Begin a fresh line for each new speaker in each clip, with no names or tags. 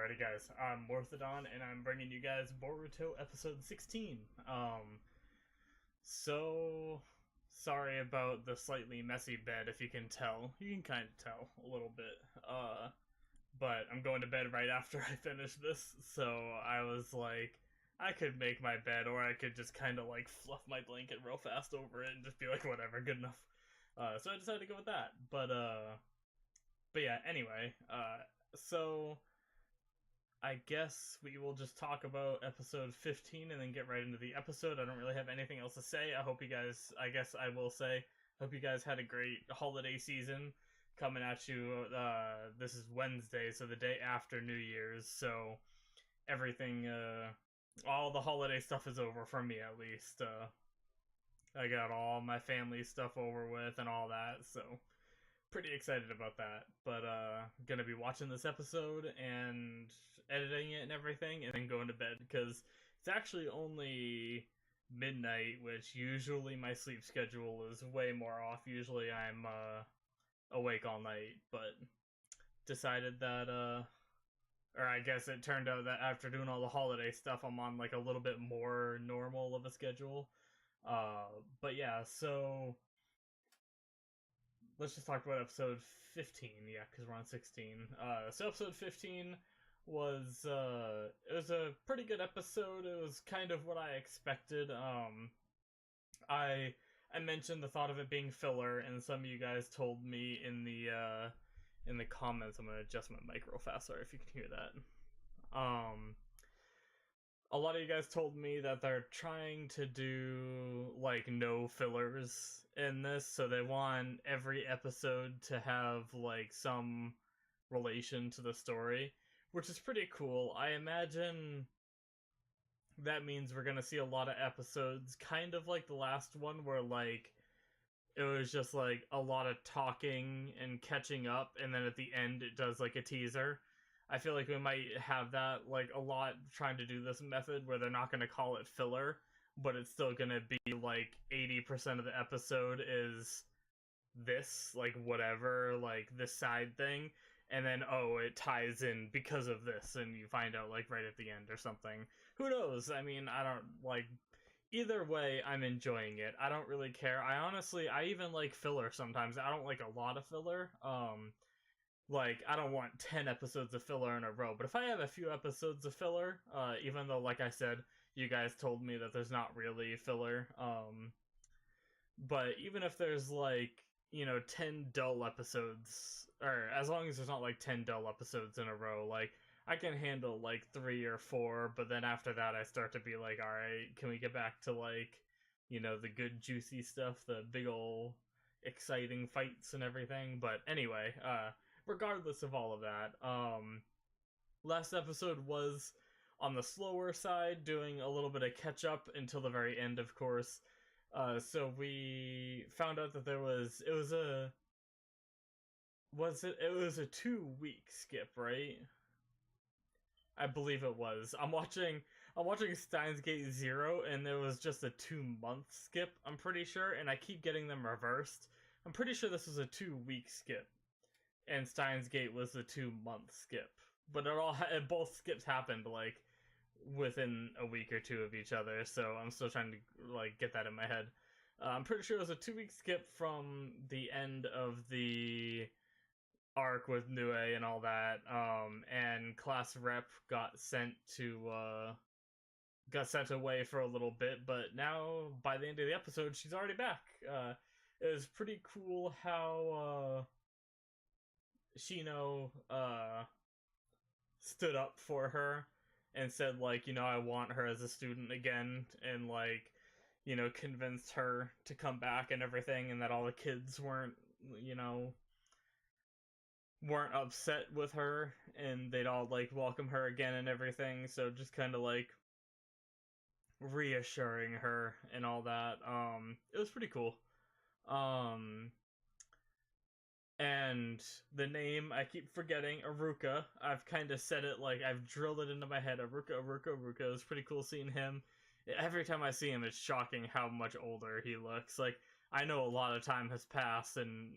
Alrighty, guys. I'm Morthadon, and I'm bringing you guys Boruto episode 16. So sorry about the slightly messy bed. If you can tell, you can kind of tell a little bit. But I'm going to bed right after I finish this, so I was like, I could make my bed, or I could just kind of like fluff my blanket real fast over it and just be like, whatever, good enough. So I decided to go with that. But yeah. Anyway, so I guess we will just talk about episode 15 and then get right into the episode. I don't really have anything else to say. I guess I will say, hope you guys had a great holiday season coming at you. This is Wednesday, so the day after New Year's, so everything, all the holiday stuff is over for me at least. I got all my family stuff over with and all that, so pretty excited about that. But gonna be watching this episode and editing it and everything, and then going to bed because it's actually only midnight, which usually my sleep schedule is way more off. Usually I'm awake all night, but decided that or I guess it turned out that after doing all the holiday stuff, I'm on like a little bit more normal of a schedule. But yeah, so let's just talk about episode 15, yeah, because we're on 16. So episode 15 was, it was a pretty good episode. It was kind of what I expected. I mentioned the thought of it being filler, and some of you guys told me in the comments. I'm gonna adjust my mic real fast, sorry if you can hear that. A lot of you guys told me that they're trying to do like no fillers in this, so they want every episode to have like some relation to the story, which is pretty cool. I imagine that means we're gonna see a lot of episodes kind of like the last one, where like it was just like a lot of talking and catching up, and then at the end it does like a teaser. I feel like we might have that like a lot trying to do this method where they're not going to call it filler, but it's still going to be like 80% of the episode is this, like whatever, like this side thing, and then oh, it ties in because of this, and you find out like right at the end or something. Who knows? I mean, I don't like either way. I'm enjoying it. I don't really care. I even like filler sometimes. I don't like a lot of filler. Like, I don't want 10 episodes of filler in a row, but if I have a few episodes of filler, even though, like I said, you guys told me that there's not really filler, but even if there's, like, 10 dull episodes, or as long as there's not, like, 10 dull episodes in a row, like, I can handle, like, 3 or 4, but then after that I start to be like, alright, can we get back to, like, the good juicy stuff, the big ol' exciting fights and everything. But anyway, regardless of all of that, last episode was on the slower side, doing a little bit of catch up until the very end, of course. So we found out that it was a 2-week skip, right? I believe it was. I'm watching Steins Gate Zero, and there was just a 2-month skip, I'm pretty sure, and I keep getting them reversed. I'm pretty sure this was a 2-week skip, and Steins Gate was the 2-month skip. But both skips happened like within a week or two of each other, so I'm still trying to like get that in my head. I'm pretty sure it was a 2-week skip from the end of the arc with Nue and all that, and class rep got sent away for a little bit, but now by the end of the episode she's already back. It was pretty cool how Shino stood up for her and said, like, I want her as a student again, and like, convinced her to come back and everything, and that all the kids weren't upset with her, and they'd all like welcome her again and everything. So just kind of like reassuring her and all that. It was pretty cool. And the name, I keep forgetting, Aruka. I've kind of said it, like, I've drilled it into my head. Aruka. It was pretty cool seeing him. Every time I see him, it's shocking how much older he looks. Like, I know a lot of time has passed, and,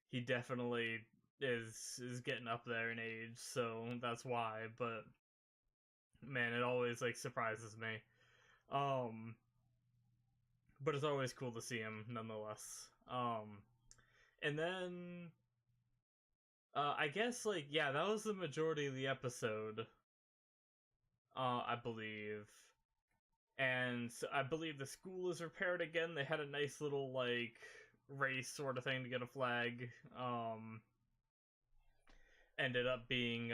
he definitely is getting up there in age, so that's why. But man, it always like surprises me. Um, but it's always cool to see him nonetheless. And then I guess like yeah, that was the majority of the episode. I believe. And I believe the school is repaired again. They had a nice little like race sort of thing to get a flag. Ended up being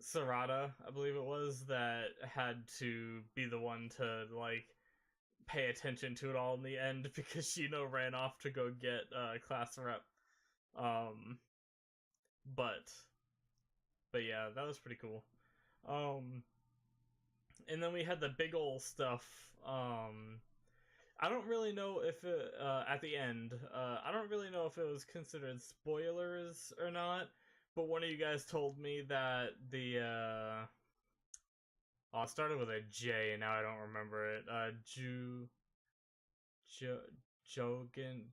Sarada, I believe it was, that had to be the one to like pay attention to it all in the end because Shino ran off to go get class rep. Um, but yeah, that was pretty cool. And then we had the big ol' stuff. I don't really know if it, at the end, I don't really know if it was considered spoilers or not, but one of you guys told me that the, oh, it started with a J, and now I don't remember it. Joggin,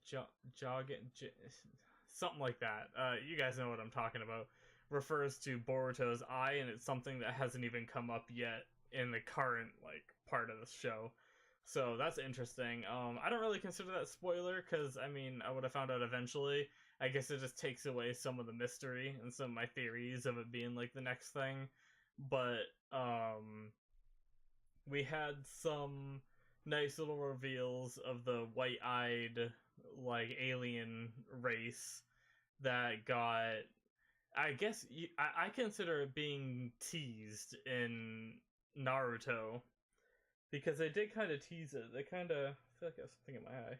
something like that. You guys know what I'm talking about. Refers to Boruto's eye, and it's something that hasn't even come up yet in the current like part of the show. So that's interesting. I don't really consider that spoiler because I mean I would have found out eventually. I guess it just takes away some of the mystery and some of my theories of it being like the next thing. But we had some nice little reveals of the white-eyed like alien race that got I guess I consider it being teased in Naruto because they did kind of tease it. They kind of I feel like I have something in my eye.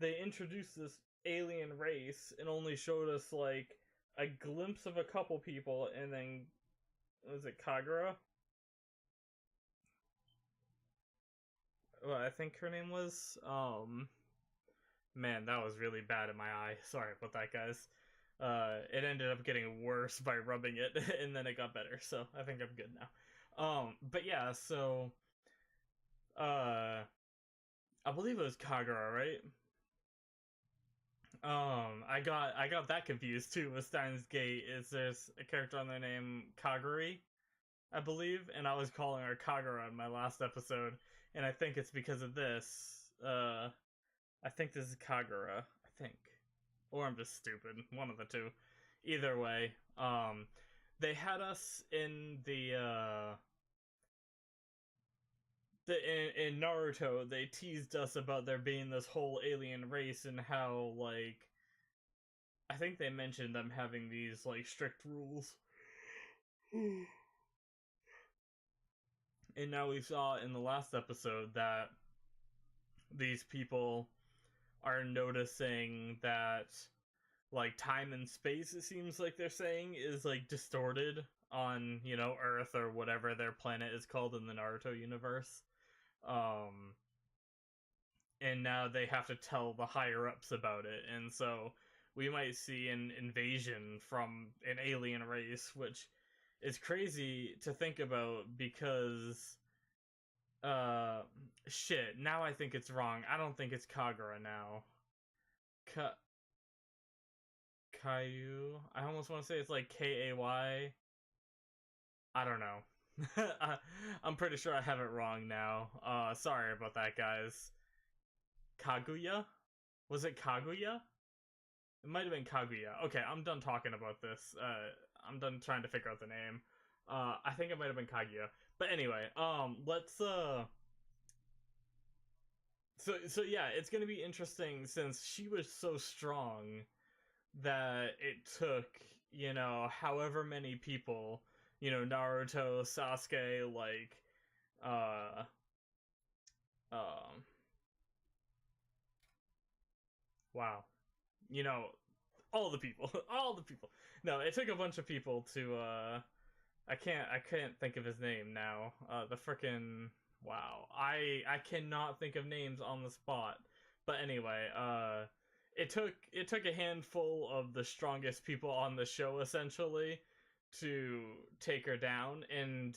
They introduced this alien race and only showed us like a glimpse of a couple people, and then was it Kagura? Well, I think her name was. Man, that was really bad in my eye. Sorry about that, guys. It ended up getting worse by rubbing it, and then it got better. So I think I'm good now. But yeah, so I believe it was Kagura, right? I got that confused too with Steins Gate. Is there's a character on there named Kaguri, I believe, and I was calling her Kagura in my last episode, and I think it's because of this. I think this is Kagura. I think, or I'm just stupid. One of the two. Either way, they had us in in Naruto. They teased us about there being this whole alien race and how like I think they mentioned them having these like strict rules. And now we saw in the last episode that these people are noticing that like time and space, it seems like they're saying, is like distorted on, you know, Earth or whatever their planet is called in the Naruto universe. Um and now they have to tell the higher ups about it, and so we might see an invasion from an alien race, which is crazy to think about because shit, now I think it's wrong. I don't think it's Kagura now. Caillou. I almost want to say it's like Kay. I don't know. I'm pretty sure I have it wrong now. Sorry about that, guys. Kaguya? Was it Kaguya? It might have been Kaguya. Okay, I'm done talking about this. I'm done trying to figure out the name. I think it might have been Kaguya. But anyway, let's so yeah, it's gonna be interesting since she was so strong that it took, you know, however many people, you know, Naruto, Sasuke, like, uh, um, wow, you know, all the people, all the people. No, it took a bunch of people to, I can't think of his name now. The frickin' wow, I cannot think of names on the spot. But anyway, it took a handful of the strongest people on the show essentially to take her down. And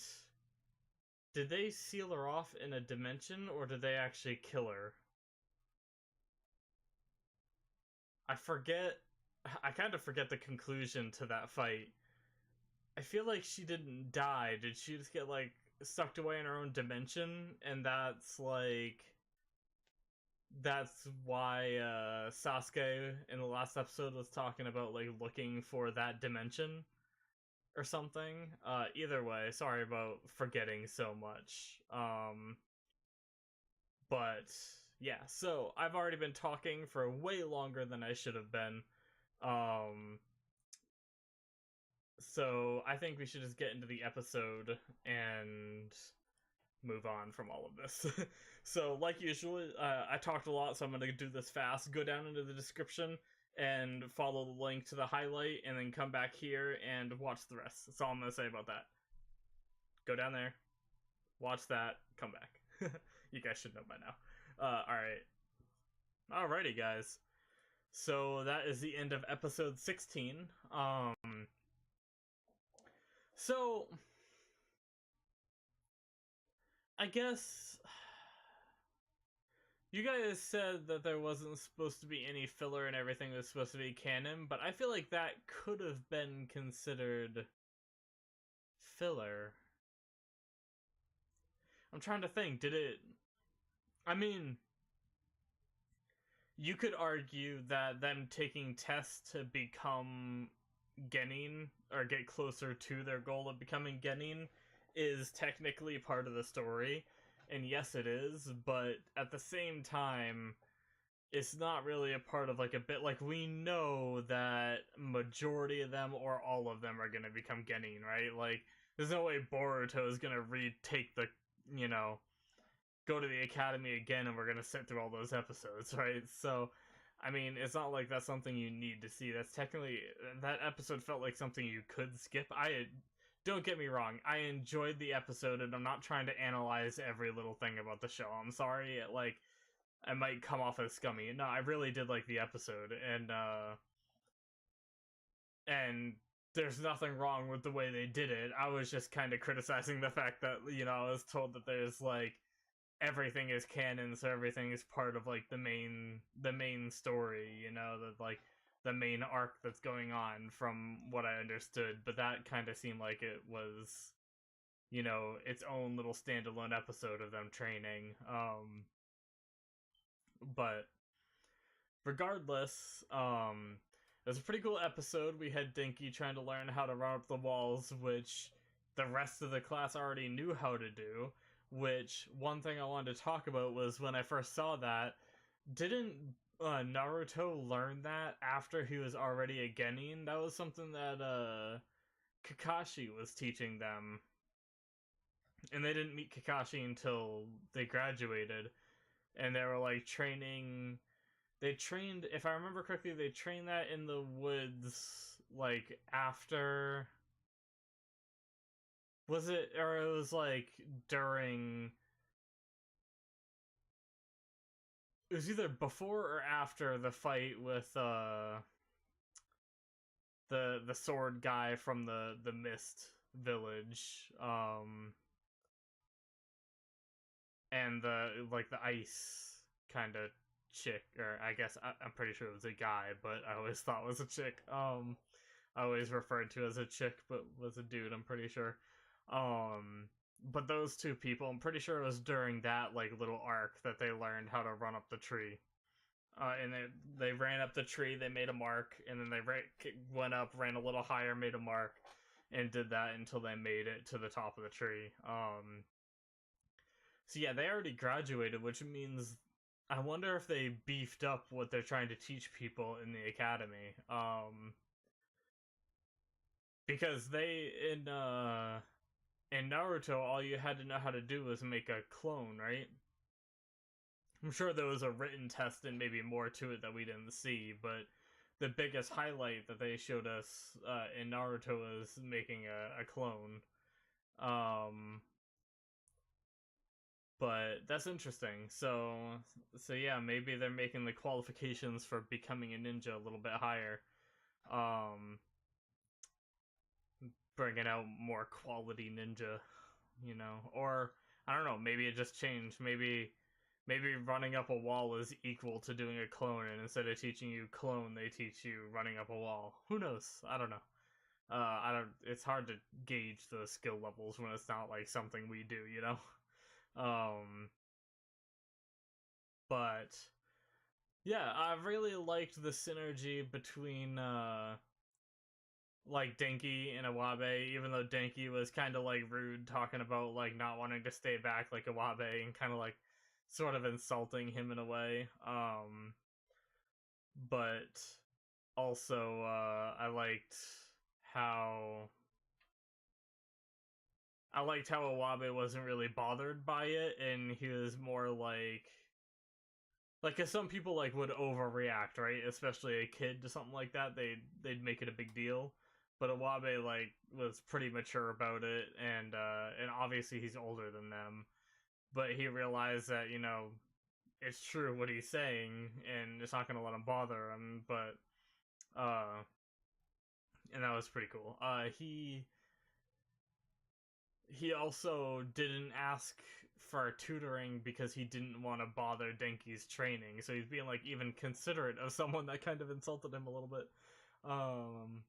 did they seal her off in a dimension or did they actually kill her? I forget. I kind of forget the conclusion to that fight. I feel like she didn't die. Did she just get like sucked away in her own dimension? And that's why Sasuke in the last episode was talking about like looking for that dimension or something. Either way, sorry about forgetting so much. But yeah, so I've already been talking for way longer than I should have been. Um, so I think we should just get into the episode and move on from all of this. So, like usual, I talked a lot, so I'm going to do this fast. Go down into the description and follow the link to the highlight, and then come back here and watch the rest. That's all I'm going to say about that. Go down there, watch that, come back. You guys should know by now. Alright. Alrighty, guys. So, that is the end of episode 16. So, I guess you guys said that there wasn't supposed to be any filler and everything was supposed to be canon, but I feel like that could have been considered filler. I'm trying to think, did it... I mean, you could argue that them taking tests to become Genin, or get closer to their goal of becoming Genin, is technically part of the story. And yes, it is, but at the same time, it's not really a part of like a bit. Like, we know that majority of them or all of them are gonna become Genin, right? Like, there's no way Boruto is gonna retake the, you know, go to the academy again and we're gonna sit through all those episodes, right? So, I mean, it's not like that's something you need to see. That's technically, that episode felt like something you could skip. Don't get me wrong, I enjoyed the episode, and I'm not trying to analyze every little thing about the show. I'm sorry, like, I might come off as scummy. No, I really did like the episode, and there's nothing wrong with the way they did it. I was just kind of criticizing the fact that, you know, I was told that there's, like, everything is canon, so everything is part of, like, the main story, you know, that, like, the main arc that's going on from what I understood, but that kind of seemed like it was, you know, its own little standalone episode of them training. But regardless, it was a pretty cool episode. We had Dinky trying to learn how to run up the walls, which the rest of the class already knew how to do, which one thing I wanted to talk about was when I first saw that, didn't Naruto learned that after he was already a Genin? That was something that Kakashi was teaching them. And they didn't meet Kakashi until they graduated. And they were like training... They trained, if I remember correctly, they trained that in the woods, like, after... Was it, or it was like during... It was either before or after the fight with the sword guy from the Mist village, and the ice kind of chick, or I guess I'm pretty sure it was a guy, but I always thought it was a chick. I always referred to as a chick, but was a dude. I'm pretty sure. But those two people, I'm pretty sure it was during that like little arc that they learned how to run up the tree. And they ran up the tree, they made a mark, and then they went up, ran a little higher, made a mark, and did that until they made it to the top of the tree. So yeah, they already graduated, which means I wonder if they beefed up what they're trying to teach people in the academy. Because in Naruto, all you had to know how to do was make a clone, right? I'm sure there was a written test and maybe more to it that we didn't see, but the biggest highlight that they showed us in Naruto was making a clone. But that's interesting. So yeah, maybe they're making the qualifications for becoming a ninja a little bit higher. Bringing out more quality ninja, you know, or I don't know, maybe it just changed. Maybe maybe running up a wall is equal to doing a clone, and instead of teaching you clone, they teach you running up a wall. Who knows? I don't know. I don't. It's hard to gauge the skill levels when it's not like something we do, you know. Um, but yeah, I really liked the synergy between like Denki and Iwabe, even though Denki was kind of like rude, talking about like not wanting to stay back like Iwabe, and kind of like sort of insulting him in a way. But also how I liked how Iwabe wasn't really bothered by it, and he was more like, cause some people like would overreact, right? Especially a kid to something like that, they'd make it a big deal. But Iwabe like was pretty mature about it, and obviously he's older than them. But he realized that it's true what he's saying, and it's not gonna let him bother him. But uh, and that was pretty cool. He also didn't ask for tutoring because he didn't want to bother Denki's training. So he's being like even considerate of someone that kind of insulted him a little bit. Um,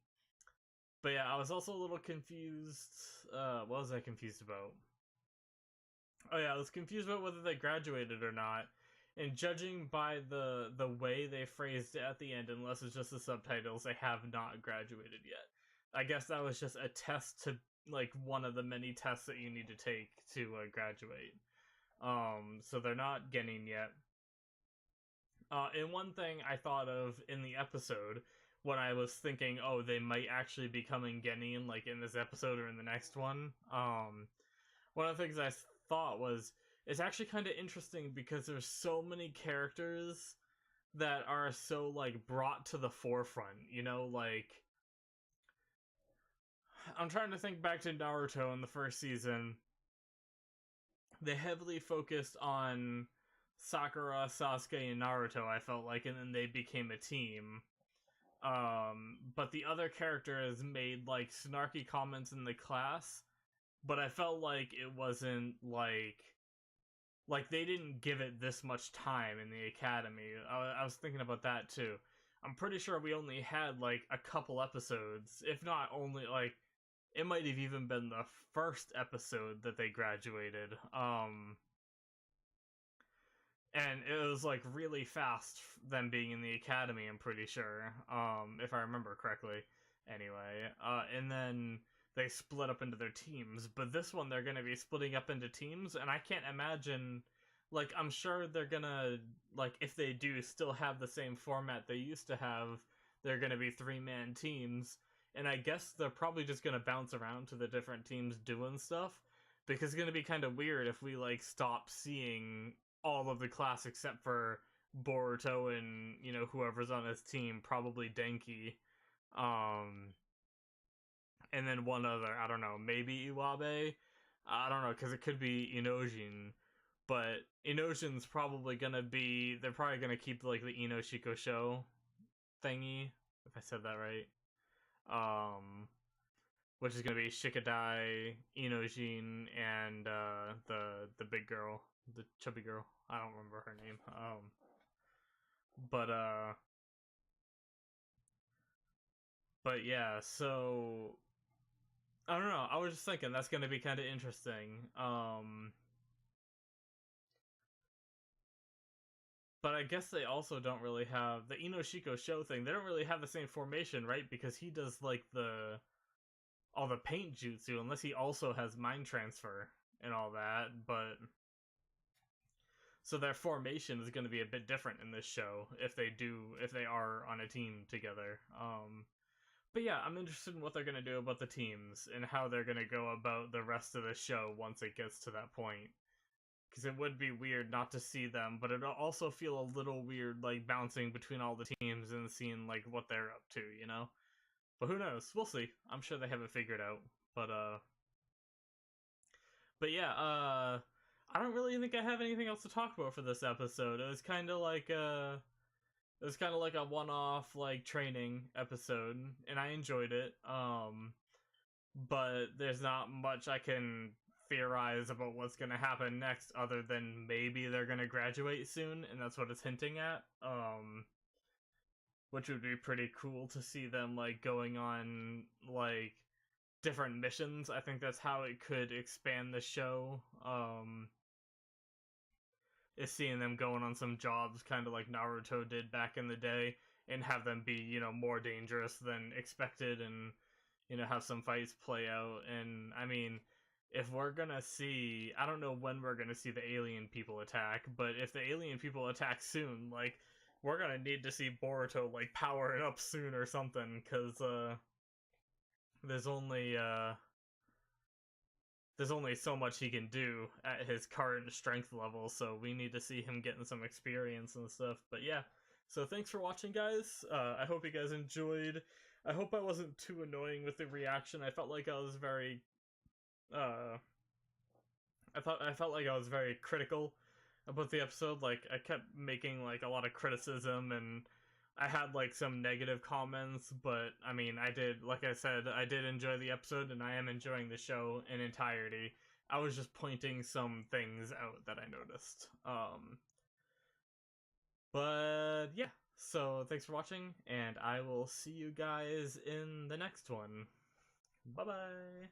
but yeah, I was also a little confused. What was I confused about? Oh yeah, I was confused about whether they graduated or not. And judging by the way they phrased it at the end, unless it's just the subtitles, they have not graduated yet. I guess that was just a test to like one of the many tests that you need to take to graduate. So they're not getting yet. And one thing I thought of in the episode when I was thinking, oh, they might actually be coming Genin like in this episode or in the next one. One of the things I thought was it's actually kind of interesting because there's so many characters that are so like brought to the forefront, like I'm trying to think back to Naruto in the first season. They heavily focused on Sakura, Sasuke, and Naruto, I felt like, and then they became a team. But the other characters made like snarky comments in the class, but I felt like it wasn't like they didn't give it this much time in the academy. I was thinking about that too. I'm pretty sure we only had like a couple episodes, if not only like it might have even been the first episode that they graduated. And it was like really fast them being in the academy, I'm pretty sure, if I remember correctly. Anyway, and then they split up into their teams, but this one they're going to be splitting up into teams, and I can't imagine, like, I'm sure they're gonna, like, if they do still have the same format they used to have, they're going to be 3-man teams, and I guess they're probably just going to bounce around to the different teams doing stuff, because it's going to be kind of weird if we, like, stop seeing all of the class except for Boruto and, whoever's on his team, probably Denki. And then one other, I don't know, maybe Iwabe? I don't know, because it could be Inojin. But Inojin's probably gonna be, they're probably gonna keep, like, the Inoshiko show thingy, if I said that right. Which is gonna be Shikadai, Inojin, and the big girl, the chubby girl. I don't remember her name. But but yeah, so I don't know. I was just thinking that's gonna be kind of interesting. But I guess they also don't really have the Inoshiko show thing. They don't really have the same formation, right? Because he does like all the paint jutsu, unless he also has mind transfer and all that. But so their formation is going to be a bit different in this show if they are on a team together. But yeah, I'm interested in what they're going to do about the teams and how they're going to go about the rest of the show once it gets to that point. Because it would be weird not to see them, but it'll also feel a little weird, like, bouncing between all the teams and seeing, like, what they're up to, But who knows? We'll see. I'm sure they have it figured out. But yeah, I don't really think I have anything else to talk about for this episode. It was kind of like a one-off like training episode, and I enjoyed it. But there's not much I can theorize about what's gonna happen next, other than maybe they're gonna graduate soon, and that's what it's hinting at. Which would be pretty cool to see them like going on like different missions. I think that's how it could expand the show. Is seeing them going on some jobs, kind of like Naruto did back in the day, and have them be, you know, more dangerous than expected, and you know, have some fights play out. And I mean, if we're gonna see, I don't know when we're gonna see the alien people attack, but if the alien people attack soon, like, we're gonna need to see Boruto like power it up soon or something, because there's only uh there's only so much he can do at his current strength level, so we need to see him getting some experience and stuff. But yeah, so thanks for watching, guys. I hope you guys enjoyed. I hope I wasn't too annoying with the reaction. I felt like I was very uh I felt like I was very critical about the episode. Like, I kept making like a lot of criticism, and I had like some negative comments, but I mean, I did, like I said, I did enjoy the episode, and I am enjoying the show in entirety. I was just pointing some things out that I noticed. But yeah, so thanks for watching, and I will see you guys in the next one. Bye bye.